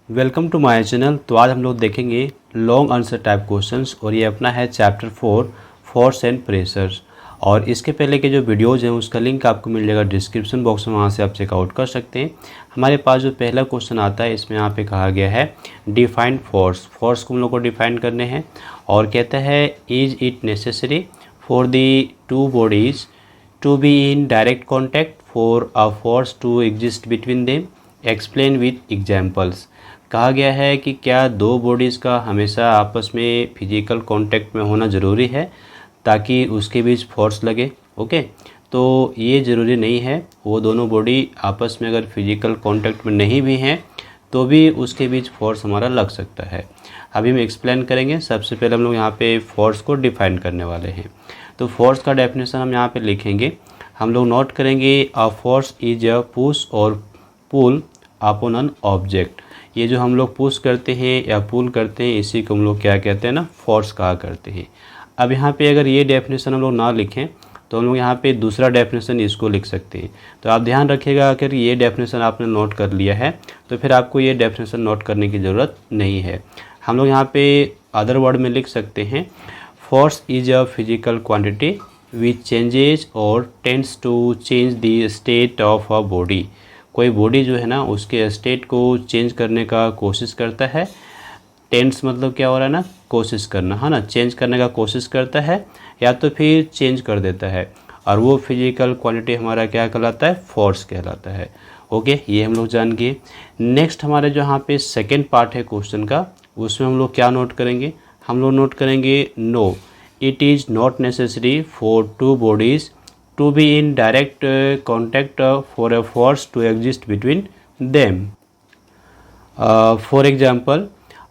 Welcome to my channel. तो आज हम लोग देखेंगे लॉन्ग आंसर टाइप क्वेश्चंस और ये अपना है चैप्टर 4 फोर्स एंड प्रेशर्स। और इसके पहले के जो वीडियोज़ हैं उसका लिंक आपको मिल जाएगा डिस्क्रिप्शन बॉक्स में, वहाँ से आप चेकआउट कर सकते हैं। हमारे पास जो पहला क्वेश्चन आता है इसमें यहाँ पे कहा गया है डिफाइन फोर्स। फोर्स को हम लोग को डिफाइन करने हैं और कहता है is it necessary for the two bodies to be in direct contact for a force to exist between them, explain with examples. कहा गया है कि क्या दो बॉडीज़ का हमेशा आपस में फिजिकल कांटेक्ट में होना ज़रूरी है ताकि उसके बीच फोर्स लगे। ओके, तो ये ज़रूरी नहीं है। वो दोनों बॉडी आपस में अगर फिजिकल कांटेक्ट में नहीं भी हैं तो भी उसके बीच फोर्स हमारा लग सकता है। अभी हम एक्सप्लेन करेंगे। सबसे पहले हम लोग यहाँ पे फोर्स को डिफाइन करने वाले हैं। तो फोर्स का डेफिनेशन हम यहाँ पे लिखेंगे। हम लोग नोट करेंगे a force is a push और पुल अपॉन एन ऑब्जेक्ट। ये जो हम लोग पुश करते हैं या पुल करते हैं इसी को हम लोग क्या कहते हैं ना, फोर्स कहा करते हैं। अब यहाँ पे अगर ये डेफिनेशन हम लोग ना लिखें तो हम लोग यहाँ पे दूसरा डेफिनेशन इसको लिख सकते हैं। तो आप ध्यान रखिएगा, अगर ये डेफिनेशन आपने नोट कर लिया है तो फिर आपको ये डेफिनेशन नोट करने की ज़रूरत नहीं है। हम लोग यहाँ पे अदर वर्ड में लिख सकते हैं force is a physical quantity which changes और tends to change the state of a body. कोई बॉडी जो है ना उसके स्टेट को चेंज करने का कोशिश करता है। टेंस मतलब क्या हो रहा है ना, कोशिश करना है ना, चेंज करने का कोशिश करता है या तो फिर चेंज कर देता है। और वो फिजिकल क्वांटिटी हमारा क्या कहलाता है, फोर्स कहलाता है। ओके, ये हम लोग जान गए। नेक्स्ट हमारे जो यहाँ पे सेकेंड पार्ट है क्वेश्चन का, उसमें हम लोग क्या नोट करेंगे, हम लोग नोट करेंगे no it is not necessary for two bodies to be in direct contact for a force to exist between them. For example,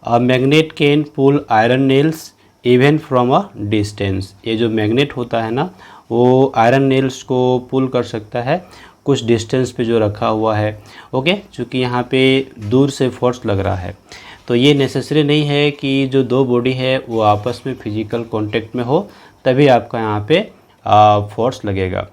a magnet can pull iron nails even from a distance. ये जो magnet होता है ना वो iron nails को पुल कर सकता है कुछ डिस्टेंस पे जो रखा हुआ है। ओके, चूँकि यहाँ पे दूर से फोर्स लग रहा है तो ये नेसेसरी नहीं है कि जो दो बॉडी है वो आपस में फिजिकल कांटेक्ट में हो तभी आपका यहाँ पे फोर्स लगेगा।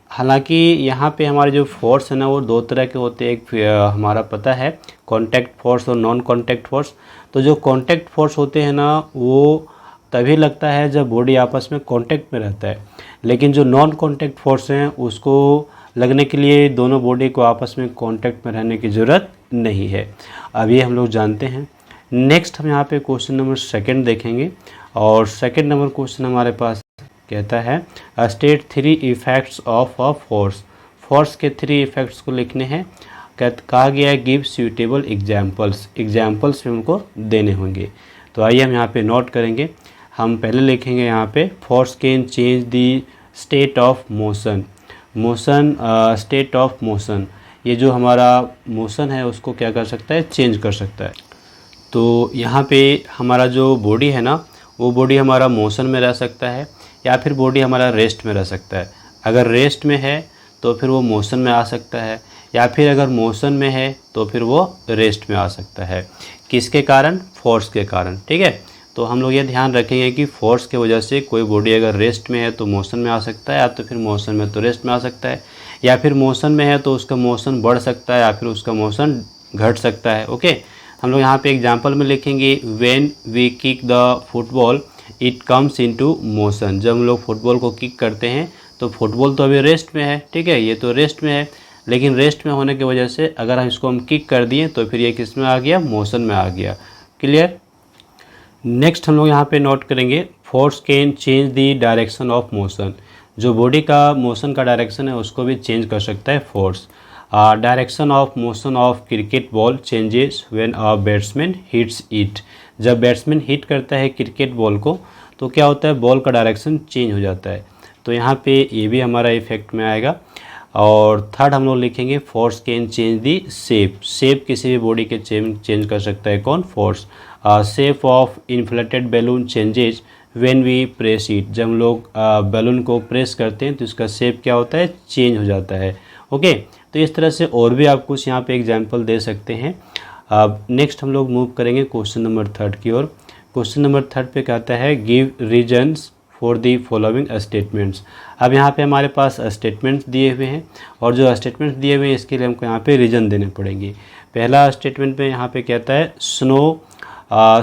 हालांकि यहाँ पे हमारे जो फोर्स है ना वो दो तरह के होते हैं। एक हमारा पता है कांटेक्ट फोर्स और नॉन कांटेक्ट फोर्स। तो जो कांटेक्ट फोर्स होते हैं ना वो तभी लगता है जब बॉडी आपस में कांटेक्ट में रहता है, लेकिन जो नॉन कांटेक्ट फोर्स हैं उसको लगने के लिए दोनों बॉडी को आपस में कांटेक्ट में रहने की ज़रूरत नहीं है। अब ये हम लोग जानते हैं। नेक्स्ट हम यहाँ पे क्वेश्चन नंबर सेकंड देखेंगे और सेकंड नंबर क्वेश्चन हमारे पास कहता है state 3 effects of a force. Force के 3 इफेक्ट्स को लिखने हैं। कहा गया है गिव सूटेबल एग्जाम्पल्स। एग्जाम्पल्स भी हमको देने होंगे। तो आइए हम यहाँ पे नोट करेंगे। हम पहले लिखेंगे यहाँ पे force can change the state of motion. Motion state of motion, ये जो हमारा मोशन है उसको क्या कर सकता है, चेंज कर सकता है। तो यहाँ पे हमारा जो बॉडी है ना वो बॉडी हमारा मोशन में रह सकता है या फिर बॉडी हमारा रेस्ट में रह सकता है। अगर रेस्ट में है तो फिर वो मोशन में आ सकता है या फिर अगर मोशन में है तो फिर वो रेस्ट में आ सकता है। किसके कारण, फोर्स के कारण। ठीक है, तो हम लोग ये ध्यान रखेंगे कि फोर्स के वजह से कोई बॉडी अगर रेस्ट में है तो मोशन में आ सकता है या तो फिर मोशन में तो रेस्ट में आ सकता है, या फिर मोशन में है तो उसका मोशन बढ़ सकता है या फिर उसका मोशन घट सकता है। ओके, हम लोग यहाँ पे एग्जाम्पल में लिखेंगे when we kick the football it comes into motion. जब हम लोग फुटबॉल को किक करते हैं तो फुटबॉल तो अभी रेस्ट में है। ठीक है, ये तो रेस्ट में है, लेकिन रेस्ट में होने की वजह से अगर हम इसको किक कर दिए तो फिर ये किस में आ गया, मोशन में आ गया। क्लियर। नेक्स्ट हम लोग यहाँ पे नोट करेंगे force can change the direction of motion. जो बॉडी का मोशन का डायरेक्शन है उसको भी चेंज कर सकता है force. Direction of motion of cricket ball changes when a batsman hits it. जब बैट्समैन हिट करता है क्रिकेट बॉल को तो क्या होता है, बॉल का डायरेक्शन चेंज हो जाता है। तो यहाँ पे ये भी हमारा इफेक्ट में आएगा। और थर्ड हम लोग लिखेंगे force can change the shape. Shape किसी भी बॉडी के चेंज कर सकता है कौन, force. Shape of inflated balloon changes when we press it. जब हम लोग बैलून को प्रेस करते हैं तो इसका शेप क्या होता है, चेंज हो जाता है। ओके, तो इस तरह से और भी आप कुछ यहाँ पे एग्जाम्पल दे सकते हैं। अब नेक्स्ट हम लोग मूव करेंगे क्वेश्चन नंबर थर्ड की ओर। क्वेश्चन नंबर थर्ड पे कहता है give reasons for the following statements. अब यहाँ पे हमारे पास स्टेटमेंट्स दिए हुए हैं और जो स्टेटमेंट्स दिए हुए हैं इसके लिए हमको यहाँ पे रीजन देने पड़ेंगे। पहला स्टेटमेंट में यहाँ पे कहता है snow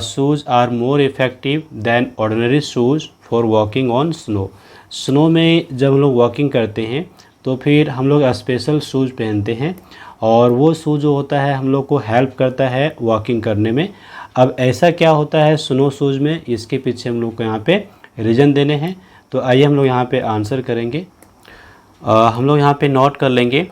shoes are more effective than ordinary shoes for walking on snow. Snow में जब हम लोग वॉकिंग करते हैं तो फिर हम लोग स्पेशल शूज़ पहनते हैं और वो शूज़ जो होता है हम लोग को हेल्प करता है वॉकिंग करने में। अब ऐसा क्या होता है स्नो शूज़ में, इसके पीछे हम लोग को यहाँ पे रीज़न देने हैं। तो आइए हम लोग यहाँ पे आंसर करेंगे। हम लोग यहाँ पे नोट कर लेंगे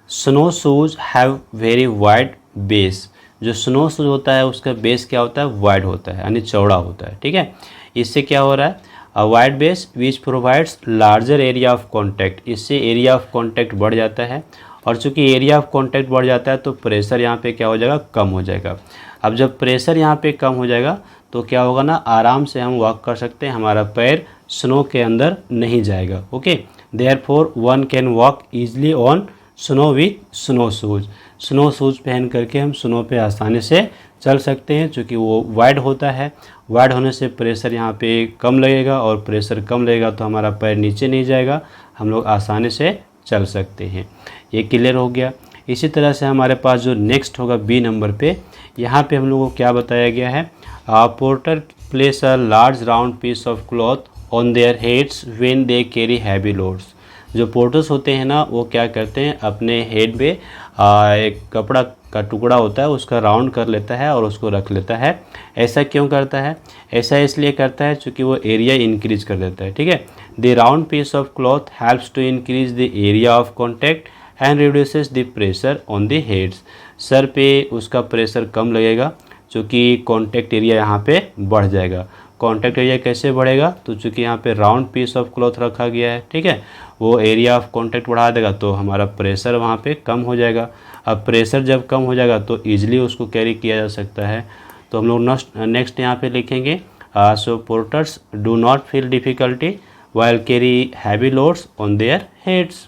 snow shoes have very wide base. जो स्नो शूज़ होता है उसका बेस क्या होता है, वाइड होता है यानी चौड़ा होता है, ठीक है। इससे क्या हो रहा है, wide base which provides larger area of contact, इससे एरिया ऑफ कॉन्टैक्ट बढ़ जाता है और चूंकि एरिया ऑफ कॉन्टैक्ट बढ़ जाता है तो प्रेशर यहाँ पे क्या हो जाएगा, कम हो जाएगा। अब जब प्रेशर यहाँ पे कम हो जाएगा तो क्या होगा ना, आराम से हम वॉक कर सकते हैं, हमारा पैर स्नो के अंदर नहीं जाएगा। Okay, therefore one can walk easily on snow with snow shoes. Snow shoes पहन करके हम स्नो पे आसानी से चल सकते हैं, चूँकि वो वाइड होता है। वाइड होने से प्रेशर यहाँ पे कम लगेगा और प्रेशर कम लगेगा तो हमारा पैर नीचे नहीं जाएगा, हम लोग आसानी से चल सकते हैं। ये क्लियर हो गया। इसी तरह से हमारे पास जो नेक्स्ट होगा बी नंबर पे, यहाँ पे हम लोगों को क्या बताया गया है, porter place a large round piece of cloth on their heads when they carry heavy loads. जो पोर्टर्स होते हैं ना वो क्या करते हैं, अपने हेड पे एक कपड़ा का टुकड़ा होता है उसका राउंड कर लेता है और उसको रख लेता है। ऐसा क्यों करता है, ऐसा इसलिए करता है क्योंकि वो एरिया इंक्रीज कर देता है, ठीक है। The round piece of cloth helps to increase the area of contact and reduces the pressure on the heads. सर पे उसका प्रेशर कम लगेगा क्योंकि कॉन्टैक्ट एरिया यहाँ पे बढ़ जाएगा। कॉन्टैक्ट एरिया कैसे बढ़ेगा, तो चूँकि यहाँ पे राउंड पीस ऑफ क्लॉथ रखा गया है, ठीक है, वो एरिया ऑफ कॉन्टैक्ट बढ़ा देगा तो हमारा प्रेशर वहाँ पे कम हो जाएगा। अब प्रेशर जब कम हो जाएगा तो ईजिली उसको कैरी किया जा सकता है। तो हम लोग नेक्स्ट यहाँ पे लिखेंगे so porters do not feel difficulty while carry heavy loads on their heads.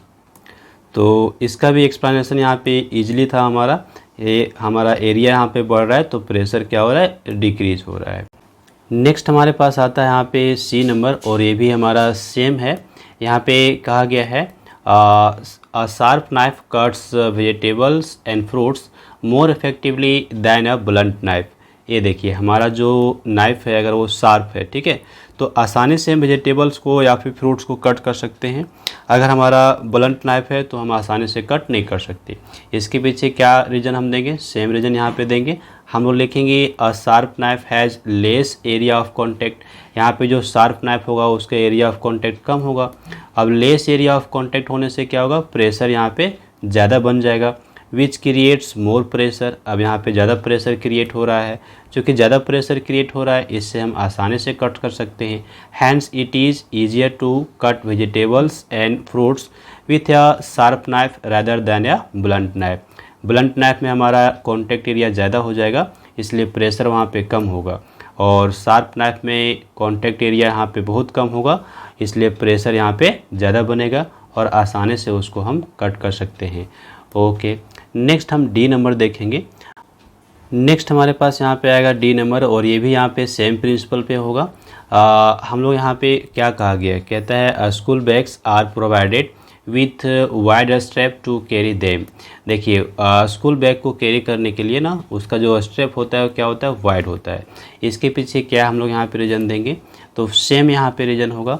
तो इसका भी एक्सप्लेनेशन यहाँ पे ईजिली था हमारा। ये हमारा एरिया यहाँ पे बढ़ रहा है तो प्रेशर क्या हो रहा है, डिक्रीज हो रहा है। नेक्स्ट हमारे पास आता है यहाँ पे सी नंबर और ये भी हमारा सेम है। यहाँ पे कहा गया है अ sharp knife cuts vegetables and fruits more effectively then a blunt knife. ये देखिए हमारा जो नाइफ है अगर वो शार्प है, ठीक है, तो आसानी से हम वेजिटेबल्स को या फिर फ्रूट्स को कट कर सकते हैं। अगर हमारा ब्लंट नाइफ है तो हम आसानी से कट नहीं कर सकते। इसके पीछे क्या रीज़न हम देंगे, सेम रीज़न यहाँ पे देंगे। हम लोग लिखेंगे अ sharp knife has less area of contact. यहाँ पे जो शार्प नाइफ होगा उसका एरिया ऑफ कॉन्टैक्ट कम होगा। अब लेस एरिया ऑफ कॉन्टैक्ट होने से क्या होगा, प्रेशर यहाँ पे ज़्यादा बन जाएगा, विच क्रिएट्स मोर प्रेशर। अब यहाँ पे ज़्यादा प्रेशर क्रिएट हो रहा है, क्योंकि ज़्यादा प्रेशर क्रिएट हो रहा है इससे हम आसानी से कट कर सकते हैं। Hence it is easier to cut vegetables and fruits with a sharp knife rather than a blunt knife. Blunt knife में हमारा कॉन्टैक्ट एरिया ज़्यादा हो जाएगा इसलिए प्रेशर वहाँ पे कम होगा, और शार्प नाइफ में कॉन्टैक्ट एरिया यहाँ पे बहुत कम होगा इसलिए प्रेशर यहाँ पे ज़्यादा बनेगा और आसानी से उसको हम कट कर सकते हैं। ओके, नेक्स्ट हम डी नंबर देखेंगे। नेक्स्ट हमारे पास यहाँ पे आएगा डी नंबर और ये भी यहाँ पे सेम प्रिंसिपल पे होगा। हम लोग यहाँ पे क्या कहा गया है, कहता है school bags are provided with wide strap to carry them. देखिए स्कूल बैग को कैरी करने के लिए ना उसका जो स्ट्रैप होता है क्या होता है, वाइड होता है। इसके पीछे क्या हम लोग यहाँ पे रीज़न देंगे, तो सेम यहाँ पे रीज़न होगा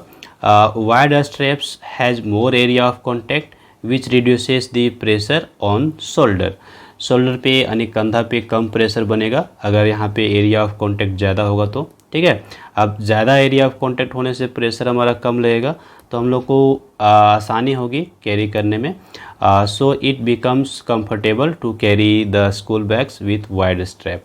wide straps has more area of contact which reduces the pressure on shoulder. Shoulder पे यानी कंधा पे कम प्रेशर बनेगा अगर यहाँ पे एरिया ऑफ कॉन्टैक्ट ज़्यादा होगा तो, ठीक है। अब ज़्यादा एरिया ऑफ कॉन्टैक्ट होने से प्रेशर हमारा कम लगेगा तो हम लोग को आसानी होगी कैरी करने में। So it becomes comfortable to carry the school bags with wide strap.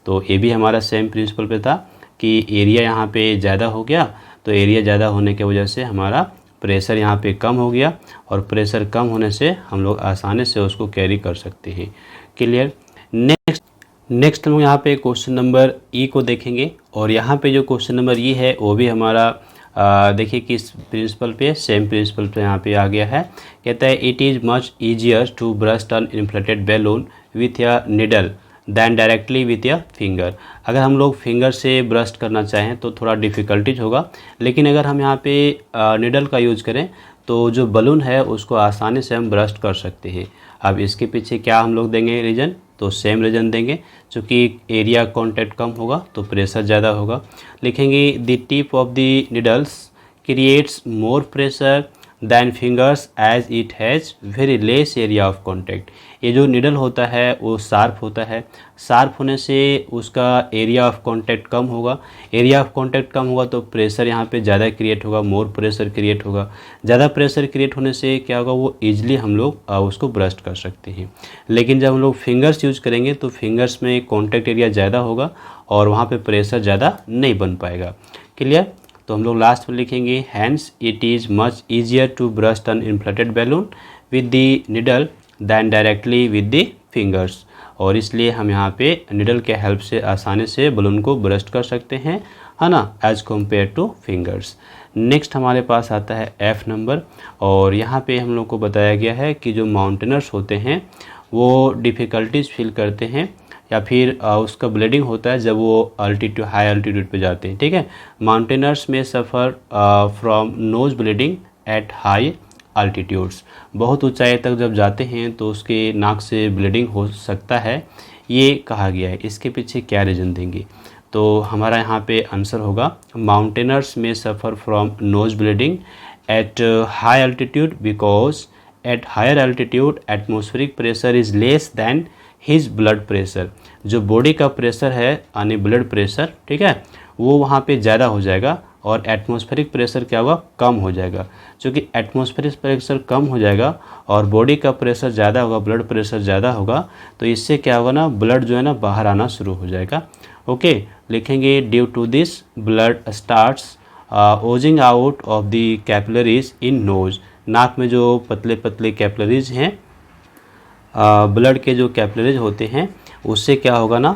तो ये भी हमारा सेम प्रिंसिपल पे था कि एरिया यहाँ पे ज़्यादा हो गया तो एरिया ज़्यादा होने की वजह से हमारा प्रेशर यहाँ पे कम हो गया और प्रेशर कम होने से हम लोग आसानी से उसको कैरी कर सकते हैं। क्लियर। नेक्स्ट हम लोग यहाँ पे क्वेश्चन नंबर ई को देखेंगे और यहाँ पे जो क्वेश्चन नंबर ई है वो भी हमारा देखिए किस प्रिंसिपल पे, सेम प्रिंसिपल पे यहाँ पे आ गया है। कहता है it is much easier to brush an inflated balloon with a needle than directly with a finger. अगर हम लोग फिंगर से ब्रश करना चाहें तो थोड़ा डिफ़िकल्टीज होगा, लेकिन अगर हम यहाँ पे निडल का यूज़ करें तो जो बलून है उसको आसानी से हम ब्रश कर सकते हैं। अब इसके पीछे क्या हम लोग देंगे रीज़न, तो सेम रीजन देंगे, क्योंकि एरिया कॉन्टैक्ट कम होगा तो प्रेशर ज़्यादा होगा। लिखेंगे the tip of the needles creates more pressure than fingers as it has very less area of contact. ये जो निडल होता है वो शार्प होता है, शार्प होने से उसका एरिया ऑफ कॉन्टैक्ट कम होगा, एरिया ऑफ कॉन्टैक्ट कम होगा तो प्रेशर यहाँ पे ज़्यादा क्रिएट होगा, मोर प्रेशर क्रिएट होगा। ज़्यादा प्रेशर क्रिएट होने से क्या होगा, वो ईजिली हम लोग उसको ब्रस्ट कर सकते हैं। लेकिन जब हम लोग फिंगर्स यूज करेंगे तो फिंगर्स में कॉन्टैक्ट एरिया ज़्यादा होगा और वहाँ पर प्रेशर ज़्यादा नहीं बन पाएगा। क्लियर? तो हम लोग लास्ट में लिखेंगे hence it is much easier to burst an inflated balloon with the needle than directly with the fingers. और इसलिए हम यहाँ पे निडल के हेल्प से आसानी से बलून को ब्रस्ट कर सकते हैं, है ना, as compare to fingers. Next हमारे पास आता है F नंबर, और यहाँ पे हम लोग को बताया गया है कि जो माउंटेनर्स होते हैं वो डिफ़िकल्टीज फील करते हैं या फिर उसका ब्लीडिंग होता है जब वो अल्टीट्यूड हाई अल्टीट्यूड पे जाते हैं। ठीक है, माउंटेनर्स में suffer from nose bleeding at high altitudes. बहुत ऊंचाई तक जब जाते हैं तो उसके नाक से ब्लीडिंग हो सकता है, ये कहा गया है। इसके पीछे क्या रीज़न देंगे? तो हमारा यहाँ पे आंसर होगा माउंटेनर्स में suffer from nose bleeding at high altitude because at higher altitude atmospheric pressure is less than his blood pressure. जो बॉडी का प्रेशर है यानी ब्लड प्रेशर, ठीक है, वो वहाँ पे ज़्यादा हो जाएगा और एटमॉस्फेरिक प्रेशर क्या होगा, कम हो जाएगा। क्योंकि एटमॉस्फेरिक प्रेशर कम हो जाएगा और बॉडी का प्रेशर ज़्यादा होगा, ब्लड प्रेशर ज़्यादा होगा, तो इससे क्या होगा ना, ब्लड जो है ना बाहर आना शुरू हो जाएगा। ओके, लिखेंगे due to this blood starts oozing out of the capillaries in nose. नाक में जो पतले पतले कैपिलरीज हैं, ब्लड के जो कैपिलरीज होते हैं, उससे क्या होगा ना,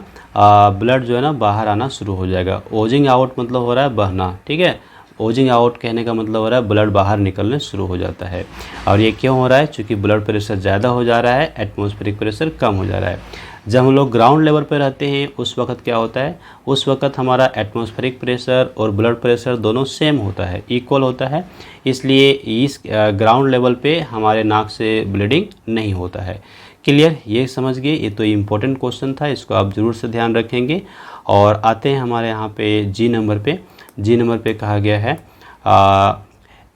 ब्लड जो है ना बाहर आना शुरू हो जाएगा। ओजिंग आउट मतलब हो रहा है बहना, ठीक है, ओजिंग आउट कहने का मतलब हो रहा है ब्लड बाहर निकलने शुरू हो जाता है। और ये क्यों हो रहा है? क्योंकि ब्लड प्रेशर ज़्यादा हो जा रहा है, एटमॉस्फेरिक प्रेशर कम हो जा रहा है। जब हम लोग ग्राउंड लेवल पर रहते हैं उस वक्त क्या होता है, उस वक्त हमारा एटमॉस्फेरिक प्रेशर और ब्लड प्रेशर दोनों सेम होता है, इक्वल होता है। इसलिए इस ग्राउंड लेवल पे हमारे नाक से ब्लीडिंग नहीं होता है। क्लियर? ये समझ गए, ये तो इम्पोर्टेंट क्वेश्चन था, इसको आप ज़रूर से ध्यान रखेंगे। और आते हैं हमारे यहाँ पे जी नंबर पे। जी नंबर पे कहा गया है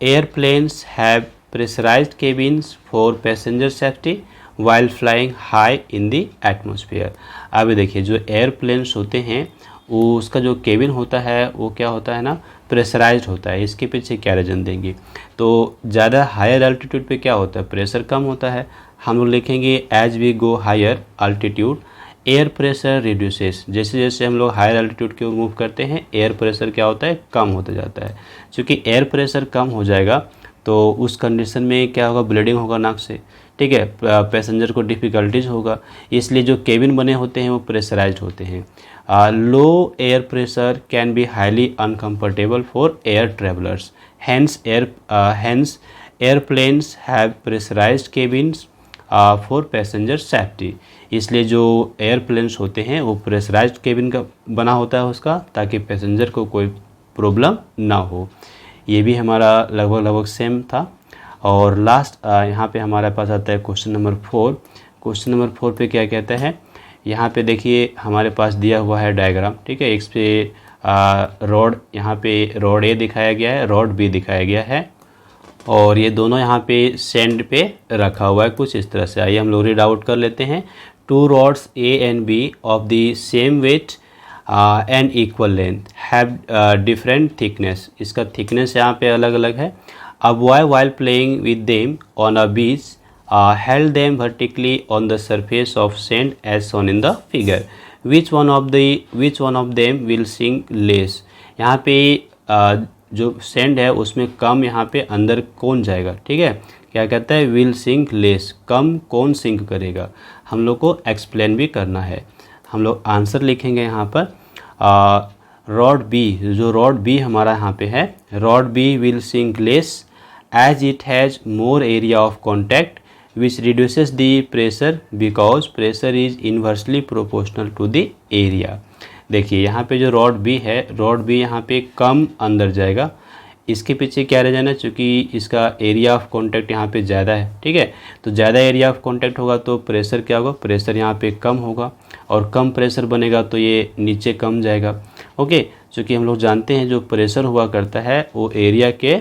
airplanes have pressurised cabins for passenger safety while flying high in the atmosphere. अब देखिए, जो एयरप्लेन्स होते हैं वो उसका जो केबिन होता है वो क्या होता है ना, प्रेशराइज्ड होता है। इसके पीछे क्या रीज़न देंगे? तो ज़्यादा हायर अल्टीट्यूड पे क्या होता है, प्रेशर कम होता है। हम लोग लिखेंगे as we go higher altitude air pressure reduces. जैसे जैसे हम लोग हायर अल्टीट्यूड की ओर मूव करते हैं एयर प्रेशर क्या होता है, कम होता जाता है। क्योंकि एयर प्रेशर कम हो जाएगा तो उस कंडीशन में क्या होगा, ब्लीडिंग होगा नाक से, ठीक है, पैसेंजर को डिफ़िकल्टीज होगा। इसलिए जो केबिन बने होते हैं वो प्रेशराइज्ड होते हैं। Low air pressure can be highly uncomfortable for air travellers, hence airplanes have pressurised cabins for passenger safety. इसलिए जो एयरप्लेन्स होते हैं वो प्रेशराइज्ड केबिन का बना होता है उसका, ताकि पैसेंजर को कोई प्रॉब्लम ना हो। ये भी हमारा लगभग सेम था। और लास्ट यहाँ पे हमारे पास आता है क्वेश्चन नंबर 4। क्वेश्चन नंबर 4 पे क्या कहता है, यहाँ पे देखिए हमारे पास दिया हुआ है डायग्राम, ठीक है। इस पे रॉड, यहाँ पे रॉड ए दिखाया गया है, रॉड बी दिखाया गया है, और ये दोनों यहाँ पे सेंड पे रखा हुआ है कुछ इस तरह से। आइए हम लोग रीड आउट कर लेते हैं। 2 rods A and B of the same weight and equal length have different thickness। इसका thickness यहाँ पे अलग अलग है। A boy while playing with them on a beach held them vertically on the surface of sand as shown in the figure. Which one of them will sink less? यहाँ पे जो send है उसमें कम यहाँ पे अंदर कौन जाएगा, ठीक है। क्या कहता है, विल सिंक लेस, कम कौन सिंक करेगा, हम लोग को एक्सप्लेन भी करना है। हम लोग आंसर लिखेंगे यहाँ पर रॉड बी, जो रॉड बी हमारा यहाँ पे है, rod B will sink less as it has more area of contact which reduces the pressure because pressure is inversely proportional to the area. देखिए यहाँ पे जो रॉड बी है, रॉड बी यहाँ पे कम अंदर जाएगा, इसके पीछे क्या रीज़न है, चूँकि इसका एरिया ऑफ कॉन्टैक्ट यहाँ पे ज़्यादा है, ठीक है। तो ज़्यादा एरिया ऑफ कॉन्टैक्ट होगा तो प्रेशर क्या होगा, प्रेशर यहाँ पे कम होगा, और कम प्रेशर बनेगा तो ये नीचे कम जाएगा। ओके, चूँकि हम लोग जानते हैं जो प्रेशर हुआ करता है वो एरिया के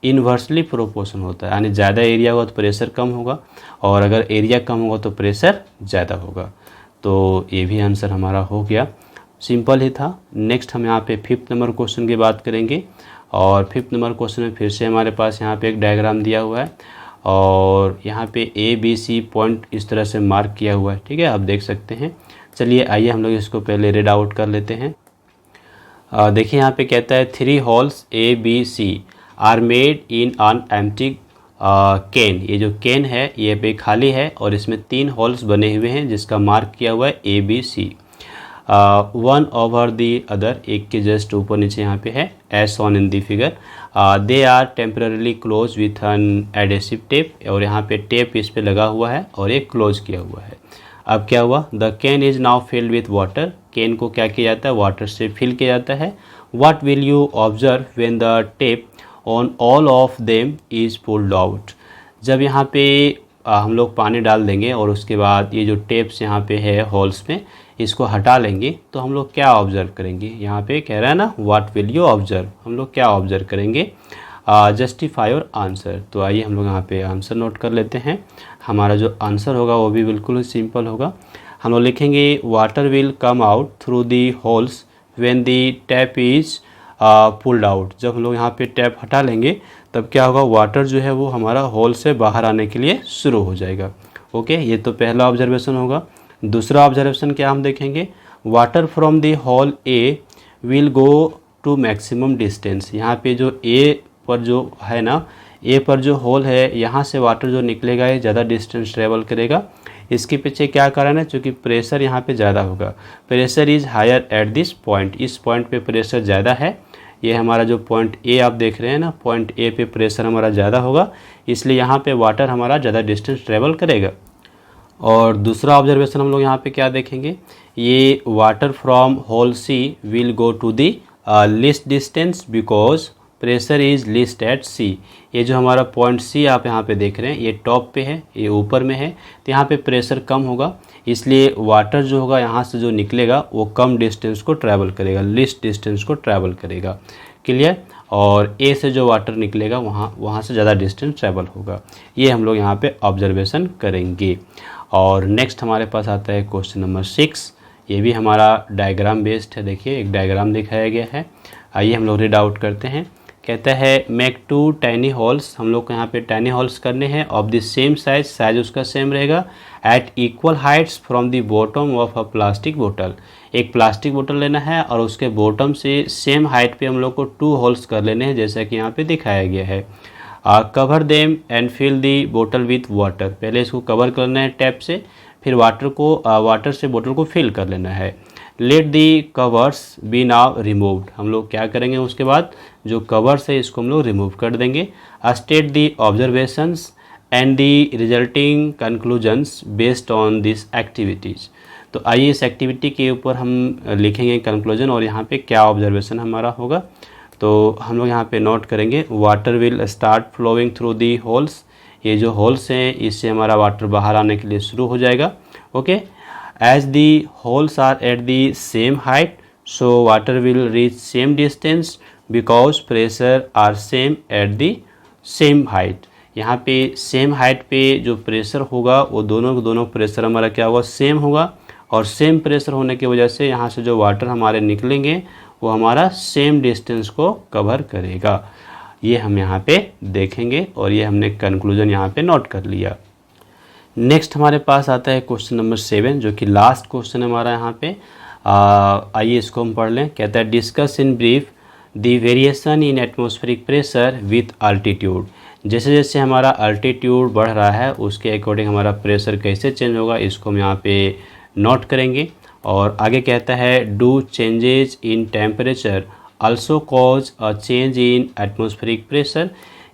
इन्वर्सली प्रोपोर्शन होता है, यानी ज़्यादा एरिया होगा तो प्रेशर कम होगा, और अगर एरिया कम होगा तो प्रेशर ज़्यादा होगा। तो ये भी आंसर हमारा हो गया, सिंपल ही था। नेक्स्ट हम यहाँ पे 5th नंबर क्वेश्चन की बात करेंगे, और 5th नंबर क्वेश्चन में फिर से हमारे पास यहाँ पे एक डायग्राम दिया हुआ है, और यहाँ पे ABC पॉइंट इस तरह से मार्क किया हुआ है, ठीक है, आप देख सकते हैं। चलिए आइए हम लोग इसको पहले रीड आउट कर लेते हैं। देखिए यहाँ पे कहता है 3 holes ABC are made in an empty can. ये जो कैन है ये पे खाली है और इसमें 3 होल्स बने हुए हैं जिसका मार्क किया हुआ है ABC, one over the other, एक के जस्ट ऊपर नीचे यहाँ पे है as on in the figure. They are temporarily close with an adhesive tape, और यहाँ पे टेप इस पे लगा हुआ है और एक क्लोज किया हुआ है। अब क्या हुआ, the can is now filled with water. Can को क्या किया जाता है, वाटर से फिल किया जाता है। What will you observe when the tape on all of them is pulled out. जब यहाँ पे हम लोग पानी डाल देंगे और उसके बाद ये जो टेप्स यहाँ पे है होल्स में, इसको हटा लेंगे तो हम लोग क्या ऑब्जर्व करेंगे। यहाँ पे कह रहा है ना व्हाट विल यू ऑब्जर्व, हम लोग क्या ऑब्जर्व करेंगे, जस्टिफाई योर आंसर। तो आइए हम लोग यहाँ पे आंसर नोट कर लेते हैं। हमारा जो आंसर होगा वो भी बिल्कुल ही सिंपल होगा। हम लोग लिखेंगे water will come out through the holes when the tap is pulled out. जब हम लोग यहाँ पे टैप हटा लेंगे तब क्या होगा, वाटर जो है वो हमारा होल से बाहर आने के लिए शुरू हो जाएगा। ओके, ये तो पहला ऑब्जर्वेशन होगा। दूसरा ऑब्जर्वेशन क्या हम देखेंगे, water from the hole A will go to maximum distance. यहाँ पे जो ए पर जो है ना, ए पर जो होल है यहाँ से वाटर जो निकलेगा ये ज़्यादा डिस्टेंस ट्रेवल करेगा। इसके पीछे क्या कारण है, क्योंकि प्रेशर यहाँ पे ज़्यादा होगा। Pressure is higher at this point, इस पॉइंट पे प्रेशर ज़्यादा है। ये हमारा जो पॉइंट ए आप देख रहे हैं ना, पॉइंट ए पे प्रेशर हमारा ज़्यादा होगा, इसलिए यहाँ पे वाटर हमारा ज़्यादा डिस्टेंस ट्रेवल करेगा। और दूसरा ऑब्जर्वेशन हम लोग यहाँ पे क्या देखेंगे, ये water from hole C will go to the least distance because pressure is least at C. ये जो हमारा पॉइंट सी आप यहाँ पे देख रहे हैं, ये टॉप पे है, ये ऊपर में है, तो यहाँ पे प्रेशर कम होगा, इसलिए वाटर जो होगा यहाँ से जो निकलेगा वो कम डिस्टेंस को ट्रैवल करेगा, लीस्ट डिस्टेंस को ट्रैवल करेगा। क्लियर। और ए से जो वाटर निकलेगा वहाँ से ज़्यादा डिस्टेंस ट्रैवल होगा। ये हम लोग यहाँ पे ऑब्जर्वेशन करेंगे। और नेक्स्ट हमारे पास आता है क्वेश्चन नंबर 6। ये भी हमारा डायग्राम बेस्ड है। देखिए एक डायग्राम दिखाया गया है, आइए हम लोग रीड आउट करते हैं। कहता है मेक 2 टाइनी होल्स, हम लोग को यहाँ पे टाइनी होल्स करने हैं of the same size, size उसका सेम रहेगा, at equal heights from the bottom of a plastic बोतल। एक प्लास्टिक बोतल लेना है और उसके बॉटम से सेम हाइट पे हम लोग को 2 होल्स कर लेने हैं जैसा कि यहाँ पे दिखाया गया है। Cover them and fill the बोतल विथ वाटर, पहले इसको कवर करना है टैप से, फिर वाटर से बोतल को फिल कर लेना है। Let the covers be now removed, हम लोग क्या करेंगे उसके बाद जो कवर्स है इसको हम लोग रिमूव कर देंगे। State the observations and the resulting conclusions based on this activities. तो आइए इस एक्टिविटी के ऊपर हम लिखेंगे कंक्लूजन और यहाँ पे क्या ऑब्जर्वेशन हमारा होगा। तो हम लोग यहाँ पे नोट करेंगे water will start flowing through the holes, ये जो होल्स हैं इससे हमारा वाटर बाहर आने के लिए शुरू हो जाएगा। Okay, as the holes are at the same height so water will reach same distance because pressure are same at the same height. यहाँ पे सेम हाइट पे जो प्रेशर होगा वो दोनों प्रेशर हमारा क्या होगा, सेम होगा, और सेम प्रेशर होने की वजह से यहाँ से जो वाटर हमारे निकलेंगे वो हमारा सेम डिस्टेंस को कवर करेगा। ये हम यहाँ पे देखेंगे और ये हमने कंक्लूजन यहाँ पे नोट कर लिया। नेक्स्ट हमारे पास आता है क्वेश्चन नंबर 7 जो कि लास्ट क्वेश्चन है हमारा यहाँ पे। आइए इसको हम पढ़ लें। कहता है discuss in brief the variation in atmospheric pressure with altitude. जैसे जैसे हमारा अल्टीट्यूड बढ़ रहा है उसके अकॉर्डिंग हमारा प्रेशर कैसे चेंज होगा इसको हम यहाँ पे नोट करेंगे। और आगे कहता है do changes in temperature also cause a change in atmospheric pressure.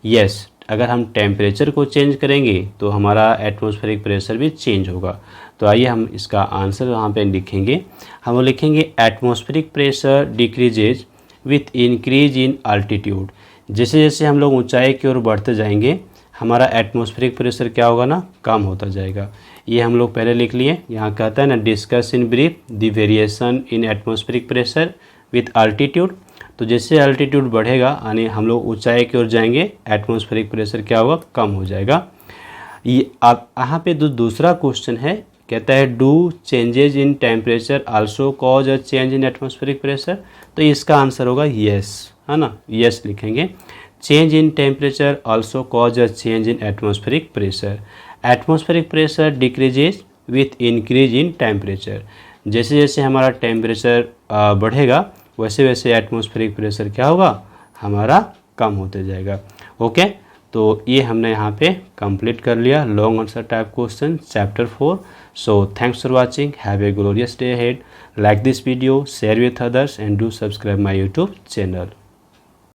Yes, अगर हम टेम्परेचर को चेंज करेंगे तो हमारा एटमॉस्फेरिक प्रेशर भी चेंज होगा। तो आइए हम इसका आंसर यहाँ पे लिखेंगे। हम लिखेंगे atmospheric pressure decreases with increase in altitude. जैसे जैसे हम लोग ऊंचाई की ओर बढ़ते जाएंगे हमारा एटमॉस्फेरिक प्रेशर क्या होगा ना, कम होता जाएगा। ये हम लोग पहले लिख लिए। यहाँ कहता है ना, discuss in brief the variation in atmospheric pressure with altitude. तो जैसे अल्टीट्यूड बढ़ेगा यानी हम लोग ऊंचाई की ओर जाएंगे, एटमॉस्फेरिक प्रेशर क्या होगा, कम हो जाएगा। ये आप यहाँ पे दूसरा क्वेश्चन है, कहता है do changes in temperature also cause a change in atmospheric pressure. तो इसका आंसर होगा येस, है ना, येस लिखेंगे। Change in temperature also cause a change in atmospheric pressure. Atmospheric pressure decreases with increase in temperature. जैसे जैसे हमारा temperature बढ़ेगा वैसे वैसे एटमॉस्फेरिक प्रेशर क्या होगा, हमारा कम होते जाएगा। ओके, तो ये हमने यहाँ पे कंप्लीट कर लिया long answer type question chapter 4। So thanks for watching, have a glorious day ahead. Like this video, share with others and do subscribe my YouTube channel.